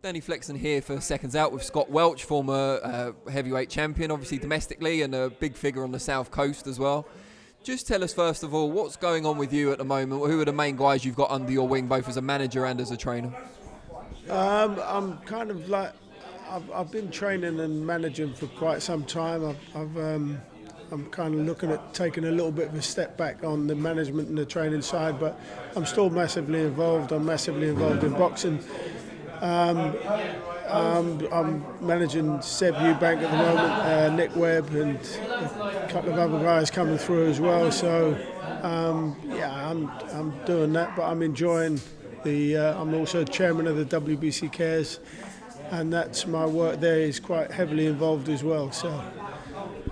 Danny Flexen here for Seconds Out with Scott Welch, former heavyweight champion, obviously domestically, and a big figure on the South Coast as well. Just tell us first of all, what's going on with you at the moment? Who are the main guys you've got under your wing, both as a manager and as a trainer? I'm kind of like, I've been training and managing for quite some time. I'm kind of looking at taking a little bit of a step back on the management and the training side, but I'm still massively involved. I'm massively involved in boxing. I'm managing Seb Eubank at the moment, Nick Webb, and a couple of other guys coming through as well. So yeah, I'm doing that, but I'm enjoying I'm also chairman of the WBC Cares, and that's my work there is quite heavily involved as well. So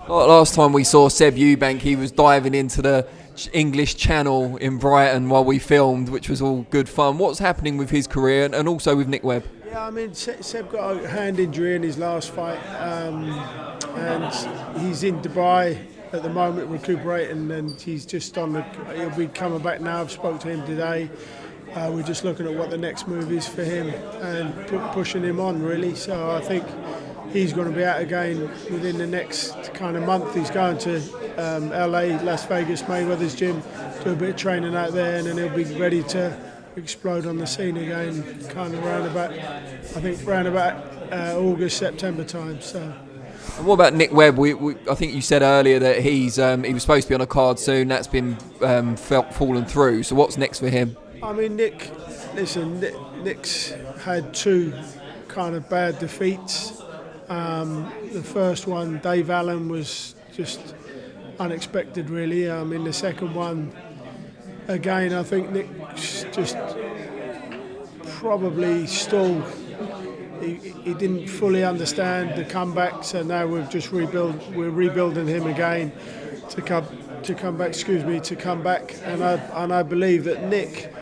last time we saw Seb Eubank, he was diving into the English Channel in Brighton while we filmed, which was all good fun. What's happening with his career and also with Nick Webb? Yeah, I mean, Seb got a hand injury in his last fight, and he's in Dubai at the moment recuperating, and he's just he'll be coming back now. I've spoke to him today. We're just looking at what the next move is for him and pushing him on, really. So I think he's going to be out again within the next kind of month. He's going to LA, Las Vegas, Mayweather's gym, do a bit of training out there, and then he'll be ready to explode on the scene again, kind of round about August, September time. So. And what about Nick Webb? I think you said earlier that he was supposed to be on a card soon. That's been fallen through. So what's next for him? I mean, Nick's had two kind of bad defeats. The first one, Dave Allen, was just unexpected, really. The second one, again, I think Nick's just probably stalled. He didn't fully understand the comeback, so now we're rebuilding him again to come back. And I believe that Nick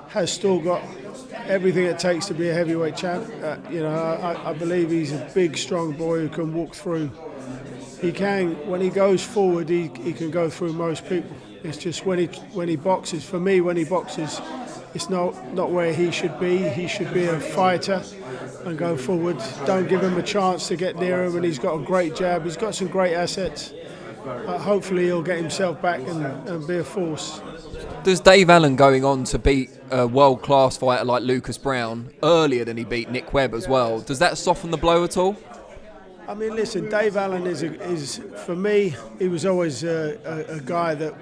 has still got everything it takes to be a heavyweight champ. I believe he's a big, strong boy who can walk through. He can, when he goes forward, he can go through most people. It's just when he boxes, for me, when he boxes, it's not where he should be. He should be a fighter and go forward. Don't give him a chance to get near him, and he's got a great jab. He's got some great assets. Hopefully he'll get himself back and be a force. Does Dave Allen going on to beat a world-class fighter like Lucas Brown earlier than he beat Nick Webb as well, does that soften the blow at all? I mean, listen, Dave Allen is for me, he was always a guy that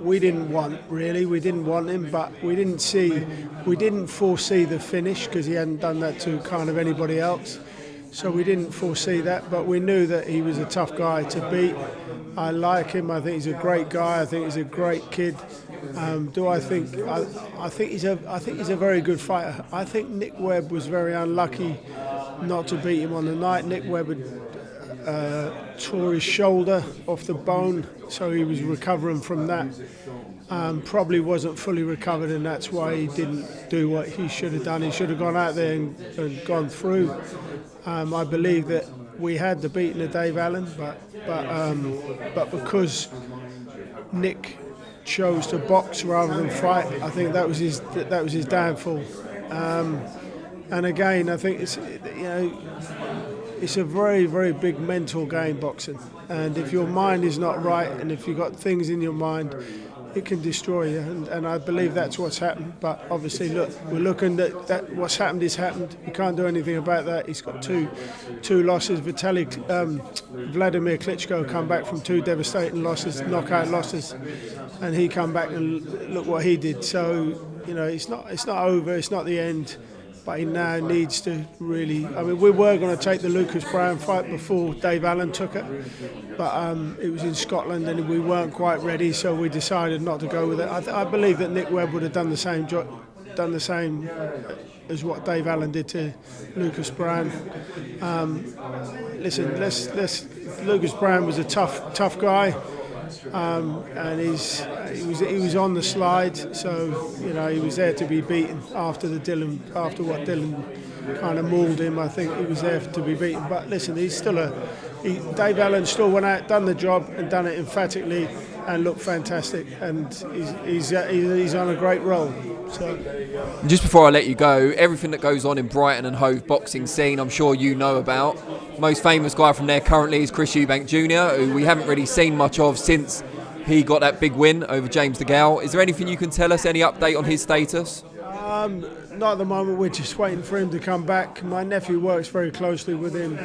we didn't want, really. We didn't want him, but we didn't foresee the finish because he hadn't done that to kind of anybody else. So we didn't foresee that, but we knew that he was a tough guy to beat. I like him. I think he's a great guy. I think he's a great kid. I think he's a very good fighter. I think Nick Webb was very unlucky not to beat him on the night. Nick Webb had tore his shoulder off the bone, so he was recovering from that. Probably wasn't fully recovered, and that's why he didn't do what he should have done. He should have gone out there and gone through. I believe that we had the beating of Dave Allen, but because Nick chose to box rather than fight, I think that was his downfall. And again, I think it's a very, very big mental game, boxing. And if your mind is not right, and if you've got things in your mind, it can destroy you. And I believe that's what's happened. But obviously, look, we're looking at what's happened is happened. You can't do anything about that. He's got two losses. Vladimir Klitschko come back from two devastating losses, knockout losses, and he come back and look what he did. So it's not over. It's not the end. But he now needs to really. I mean, we were going to take the Lucas Brown fight before Dave Allen took it, but it was in Scotland and we weren't quite ready, so we decided not to go with it. I believe that Nick Webb would have done the same as what Dave Allen did to Lucas Brown. Listen, Lucas Brown was a tough guy. And he was on the slide, so he was there to be beaten after what Dylan kind of mauled him. I think he was there to be beaten. But listen, he's still Dave Allen still went out, done the job, and done it emphatically. and look fantastic, and he's on a great roll. So. Just before I let you go, everything that goes on in Brighton and Hove boxing scene, I'm sure you know about. Most famous guy from there currently is Chris Eubank Jr, who we haven't really seen much of since he got that big win over James DeGale. Is there anything you can tell us, any update on his status? Not at the moment, we're just waiting for him to come back. My nephew works very closely with him.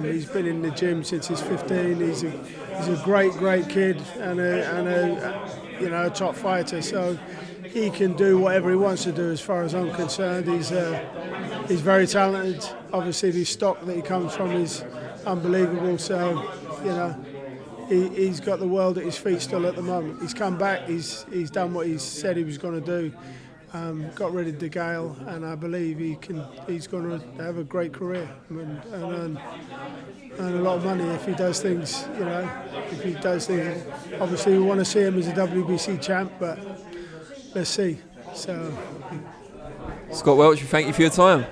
He's been in the gym since he's 15. He's a great kid and a top fighter. So he can do whatever he wants to do as far as I'm concerned. He's very talented. Obviously the stock that he comes from is unbelievable. So, he's got the world at his feet still at the moment. He's come back, he's done what he said he was going to do. Got rid of DeGale, and I believe he's going to have a great career and earn a lot of money if he does things, if he does things. Obviously we want to see him as a WBC champ, but let's see. So, Scott Welch, thank you for your time.